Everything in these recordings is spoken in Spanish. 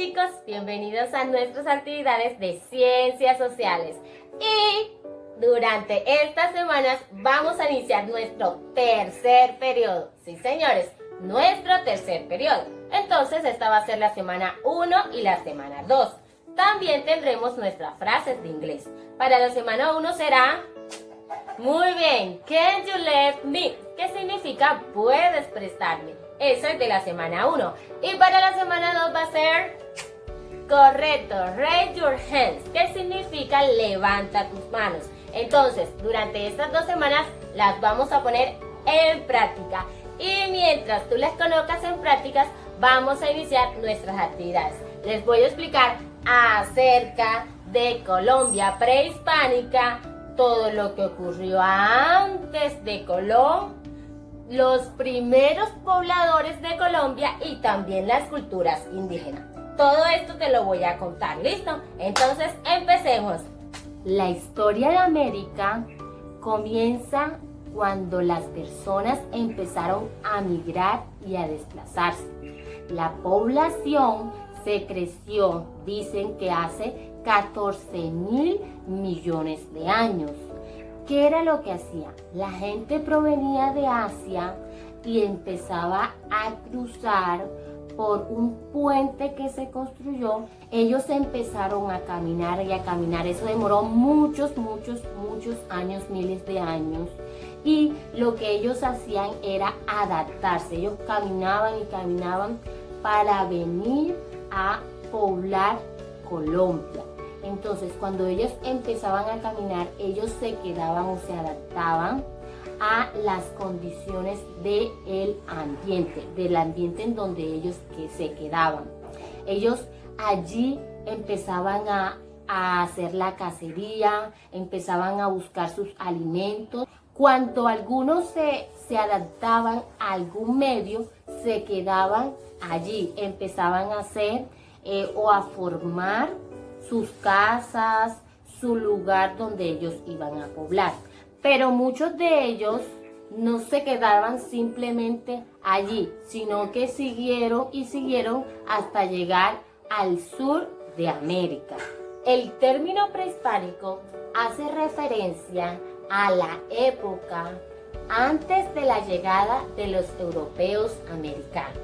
chicos, bienvenidos a nuestras actividades de ciencias sociales. Y durante estas semanas vamos a iniciar nuestro tercer periodo. Sí, señores, nuestro tercer periodo. Entonces esta va a ser la semana 1 y la semana 2. También tendremos nuestras frases de inglés. Para la semana 1 será... Muy bien, can you let me? ¿Qué significa puedes prestarme? Eso es de la semana 1. Y para la semana 2 va a ser... Correcto, raise your hands. ¿Qué significa levanta tus manos? Entonces, durante estas 2 semanas las vamos a poner en práctica. Y mientras tú las colocas en prácticas, vamos a iniciar nuestras actividades. Les voy a explicar acerca de Colombia prehispánica, todo lo que ocurrió antes de Colón, los primeros pobladores de Colombia y también las culturas indígenas. Todo esto te lo voy a contar, ¿listo? Entonces empecemos. La historia de América comienza cuando las personas empezaron a migrar y a desplazarse. La población se creció, dicen que hace 14.000 millones de años. ¿Qué era lo que hacía? La gente provenía de Asia y empezaba a cruzar por un puente que se construyó. Ellos empezaron a caminar y a caminar. Eso demoró muchos años, miles de años. Y lo que ellos hacían era adaptarse. Ellos caminaban y caminaban para venir a poblar Colombia. Entonces, cuando ellos empezaban a caminar, ellos se quedaban o se adaptaban a las condiciones del ambiente en donde ellos se quedaban. Ellos allí empezaban a hacer la cacería, empezaban a buscar sus alimentos. Cuando algunos se adaptaban a algún medio, se quedaban allí, empezaban a hacer o a formar sus casas, su lugar donde ellos iban a poblar. Pero muchos de ellos no se quedaban simplemente allí, sino que siguieron hasta llegar al sur de América. El término prehispánico hace referencia a la época antes de la llegada de los europeos americanos.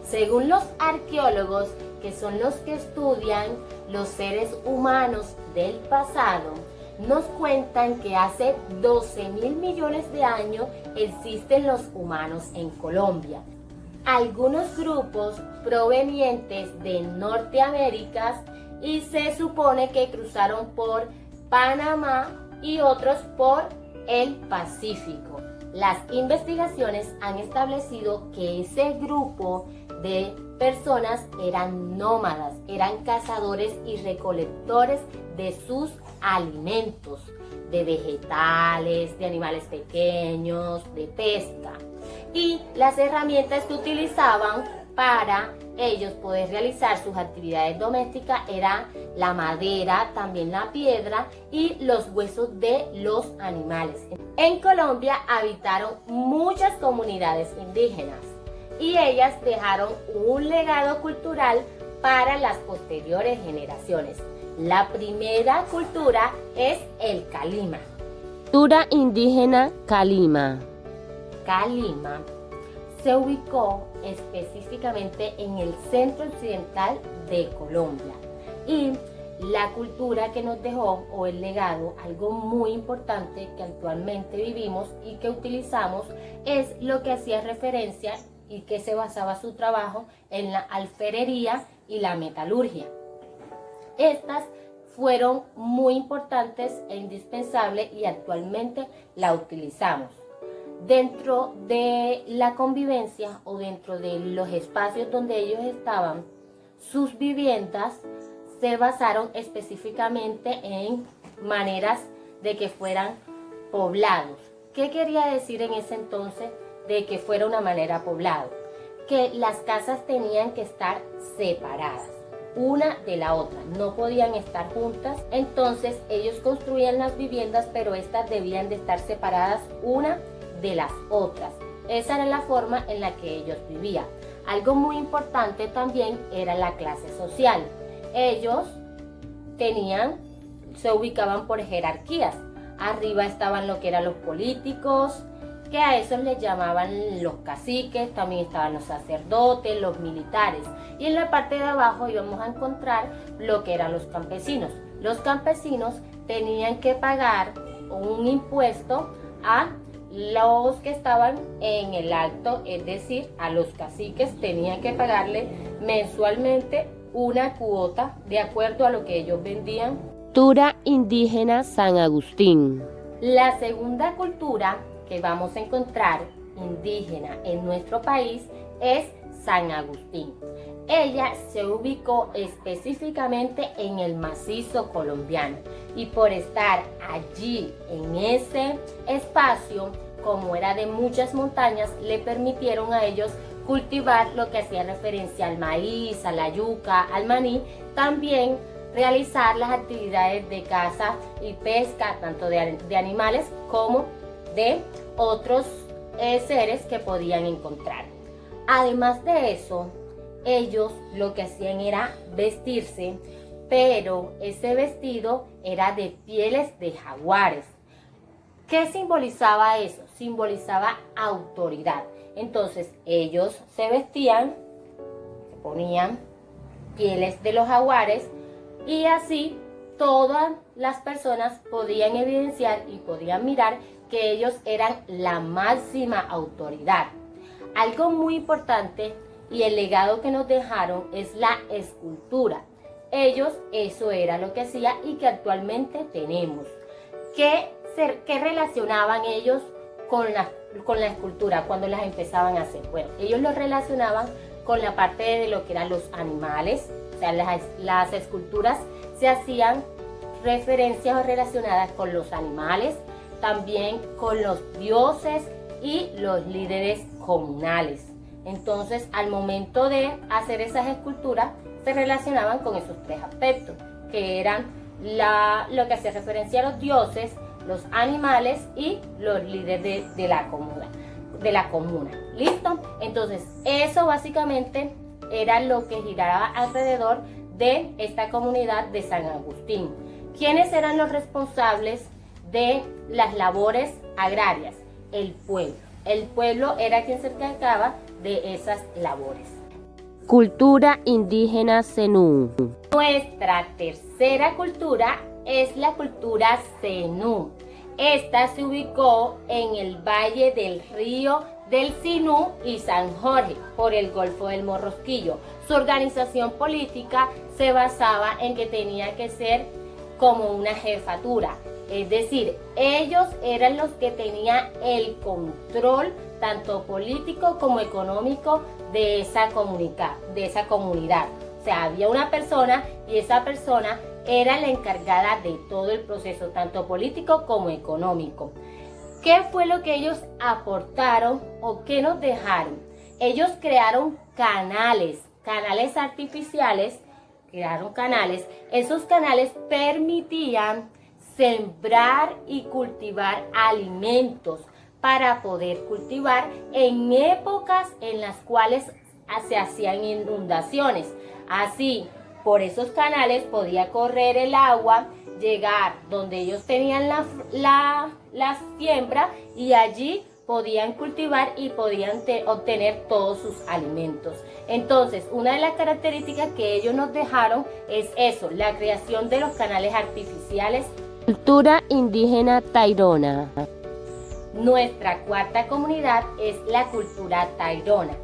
Según los arqueólogos, que son los que estudian los seres humanos del pasado, nos cuentan que hace 12.000 millones de años existen los humanos en Colombia. Algunos grupos provenientes de Norteamérica y se supone que cruzaron por Panamá y otros por el Pacífico. Las investigaciones han establecido que ese grupo de personas eran nómadas, eran cazadores y recolectores de sus alimentos, de vegetales, de animales pequeños, de pesca. Y las herramientas que utilizaban para ellos poder realizar sus actividades domésticas era la madera, también la piedra y los huesos de los animales. En Colombia habitaron muchas comunidades indígenas y ellas dejaron un legado cultural para las posteriores generaciones. La primera cultura es el Calima. Cultura indígena Calima. Calima se ubicó específicamente en el centro occidental de Colombia. Y la cultura que nos dejó, o el legado, algo muy importante que actualmente vivimos y que utilizamos, es lo que hacía referencia y que se basaba su trabajo en la alfarería y la metalurgia. Estas fueron muy importantes e indispensables y actualmente la utilizamos. Dentro de la convivencia o dentro de los espacios donde ellos estaban, sus viviendas se basaron específicamente en maneras de que fueran poblados. ¿Qué quería decir en ese entonces de que fuera una manera poblado? Que las casas tenían que estar separadas una de la otra, no podían estar juntas. Entonces ellos construían las viviendas, pero estas debían de estar separadas una de las otras. Esa era la forma en la que ellos vivían. Algo muy importante también era la clase social. Ellos se ubicaban por jerarquías. Arriba estaban lo que eran los políticos, que a esos les llamaban los caciques, también estaban los sacerdotes, los militares. Y en la parte de abajo íbamos a encontrar lo que eran los campesinos. Los campesinos tenían que pagar un impuesto a los que estaban en el alto, es decir, a los caciques tenían que pagarle mensualmente una cuota de acuerdo a lo que ellos vendían. Cultura indígena San Agustín. La segunda cultura que vamos a encontrar indígena en nuestro país es San Agustín. Ella se ubicó específicamente en el macizo colombiano y por estar allí en ese espacio, como era de muchas montañas, le permitieron a ellos cultivar lo que hacía referencia al maíz, a la yuca, al maní, también realizar las actividades de caza y pesca, tanto de animales como de otros seres que podían encontrar. Además de eso, ellos lo que hacían era vestirse, pero ese vestido era de pieles de jaguares. ¿Qué simbolizaba eso? Simbolizaba autoridad. Entonces ellos se vestían, se ponían pieles de los jaguares y así todas las personas podían evidenciar y podían mirar que ellos eran la máxima autoridad. Algo muy importante y el legado que nos dejaron es la escultura. Ellos eso era lo que hacían y que actualmente tenemos. ¿Qué relacionaban ellos con la escultura cuando las empezaban a hacer? Bueno, ellos lo relacionaban con la parte de lo que eran los animales, o sea, las esculturas se hacían referencias o relacionadas con los animales, también con los dioses y los líderes comunales. Entonces, al momento de hacer esas esculturas, se relacionaban con esos tres aspectos, que eran lo que hacía referencia a los dioses, los animales y los líderes de la comuna. ¿Listo? Entonces, eso básicamente era lo que giraba alrededor de esta comunidad de San Agustín. ¿Quiénes eran los responsables de las labores agrarias? El pueblo. El pueblo era quien se encargaba de esas labores. Cultura indígena Zenú. Nuestra tercera cultura es la cultura Zenú. Esta se ubicó en el valle del río del Sinú y San Jorge, por el Golfo del Morrosquillo. Su organización política se basaba en que tenía que ser como una jefatura, es decir, ellos eran los que tenían el control tanto político como económico de esa comunidad. O sea, había una persona y esa persona era la encargada de todo el proceso, tanto político como económico. ¿Qué fue lo que ellos aportaron o qué nos dejaron? Ellos crearon canales artificiales, Esos canales permitían sembrar y cultivar alimentos para poder cultivar en épocas en las cuales se hacían inundaciones. Así, por esos canales podía correr el agua, llegar donde ellos tenían la siembra y allí podían cultivar y podían obtener todos sus alimentos. Entonces, una de las características que ellos nos dejaron es eso, la creación de los canales artificiales. Cultura indígena Tairona. Nuestra cuarta comunidad es la cultura tairona.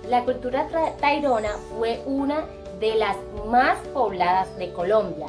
La cultura tairona fue una de las más pobladas de Colombia.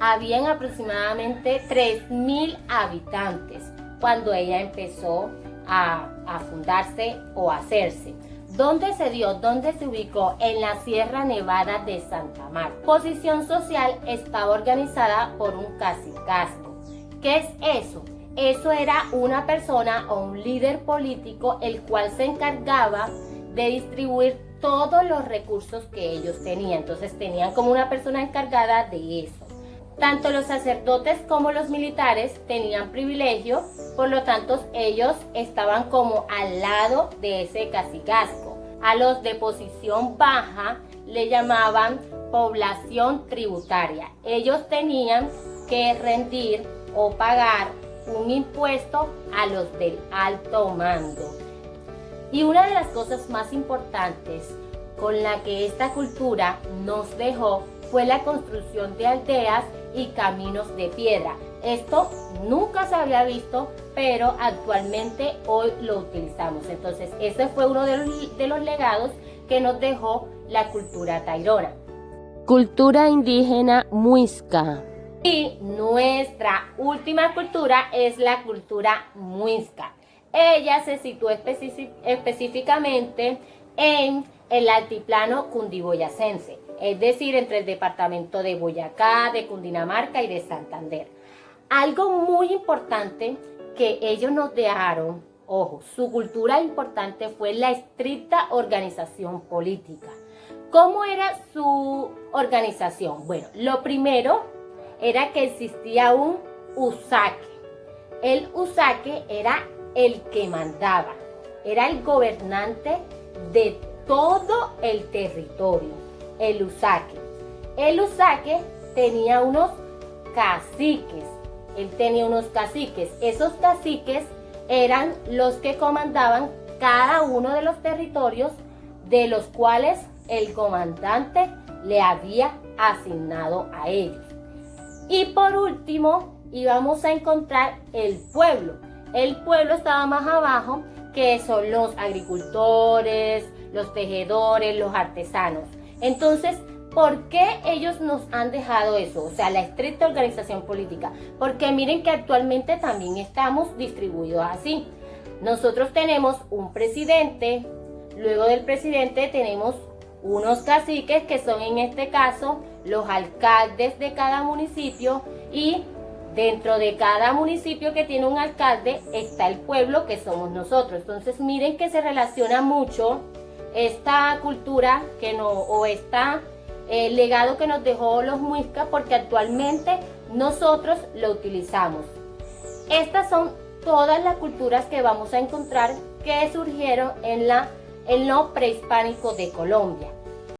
Habían aproximadamente 3.000 habitantes cuando ella empezó a fundarse o a hacerse. ¿Dónde se dio? ¿Dónde se ubicó? En la Sierra Nevada de Santa Marta. Posición social estaba organizada por un cacicazgo. ¿Qué es eso? Eso era una persona o un líder político el cual se encargaba de distribuir todos los recursos que ellos tenían. Entonces tenían como una persona encargada de eso. Tanto los sacerdotes como los militares tenían privilegio, por lo tanto ellos estaban como al lado de ese cacicazgo. A los de posición baja le llamaban población tributaria. Ellos tenían que rendir o pagar un impuesto a los del alto mando. Y una de las cosas más importantes con la que esta cultura nos dejó fue la construcción de aldeas y caminos de piedra. Esto nunca se había visto, pero actualmente hoy lo utilizamos. Entonces, ese fue uno de los legados que nos dejó la cultura tairona. Cultura indígena muisca. Y nuestra última cultura es la cultura muisca. Ella se sitúa específicamente en el altiplano cundiboyacense, es decir, entre el departamento de Boyacá, de Cundinamarca y de Santander. Algo muy importante que ellos nos dejaron, ojo, su cultura importante fue la estricta organización política. ¿Cómo era su organización? Bueno, lo primero era que existía un usaque. El usaque era el que mandaba, era el gobernante de todo el territorio, el usaque. El usaque tenía unos caciques, Esos caciques eran los que comandaban cada uno de los territorios de los cuales el comandante le había asignado a ellos. Y por último íbamos a encontrar el pueblo. El pueblo estaba más abajo, que son los agricultores, los tejedores, los artesanos. Entonces, ¿por qué ellos nos han dejado eso? O sea, la estricta organización política. Porque miren que actualmente también estamos distribuidos así. Nosotros tenemos un presidente, luego del presidente tenemos unos caciques que son en este caso los alcaldes de cada municipio, y dentro de cada municipio que tiene un alcalde está el pueblo, que somos nosotros. Entonces miren que se relaciona mucho esta cultura legado que nos dejó los muiscas, porque actualmente nosotros lo utilizamos. Estas son todas las culturas que vamos a encontrar que surgieron en lo prehispánico de Colombia.